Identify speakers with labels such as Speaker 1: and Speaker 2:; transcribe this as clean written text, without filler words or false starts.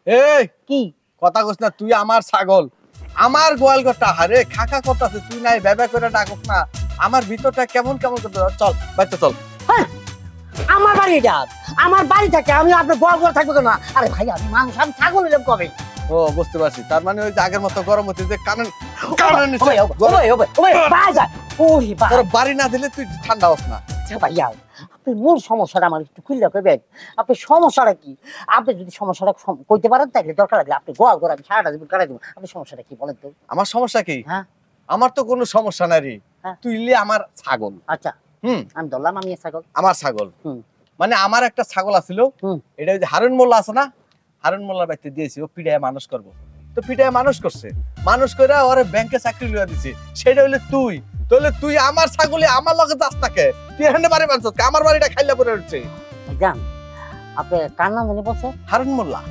Speaker 1: এই
Speaker 2: কি
Speaker 1: কথা কইস না, তুই আমার ছাগল, আমার গোয়াল ঘরটা হারে খাকা করতাছে, তুই নাই ব্যবহার করে ডাকস না, আমার ভিতরটা কেমন কেমন করতে, চল বাইতে চল।
Speaker 2: হ্যাঁ, আমার বাড়ি এটা, আমার বাড়ি থাকে, আমি আপনার গোয়াল ঘরে থাকবো কেন? আরে ভাই আমি মানুষ, আমি ছাগল নিলাম কবে?
Speaker 1: ও বুঝতে পারছি, তার মানে ওই যে আগের মতো গরম হচ্ছে যে কারণ কারণ তোর বাড়ি না দিলে তুই ঠান্ডা হস না।
Speaker 2: ভাইয়া আপনি মূল সমস্যাটা আমার একটু খুললে কইবেন, আপনি সমস্যাটা কি? আপনি যদি সমস্যাটা কইতে পারেন তাহলে দরকার লাগলে আপনি গোয়াল ঘর আমি সারাটা জীবন কাটাই দেবো। আপনি সমস্যাটা কি বলেন তো?
Speaker 1: আমার সমস্যা কি?
Speaker 2: হ্যাঁ
Speaker 1: আমার তো কোনো সমস্যা নাই রে,
Speaker 2: হ্যাঁ।
Speaker 1: তুই ইলে আমার ছাগল।
Speaker 2: আচ্ছা আমি ধরলাম আমি ছাগল,
Speaker 1: আমার ছাগল মানে আমার একটা ছাগল আছিল, এটা ওই যে হারুন মোল্লা আছে না, হারুন মোল্লার বাড়িতে দিয়েছি, ও পিড়ায় মানুষ করবো, তো পিড়ায় মানুষ করছে, মানুষ করে ওরে ব্যাংকে চাকরি লিয়া দিছে, সেটা হইলে তুই, তাহলে তুই আমার ছাগলে আমার লগে যাস নাকে? তুই এখানে বাড়ি বানছস, আমার বাড়িটা খাইলা পড়ে উঠছে।
Speaker 2: জান আপনি কার নাম জানি বলছে?
Speaker 1: হারুন মোল্লা।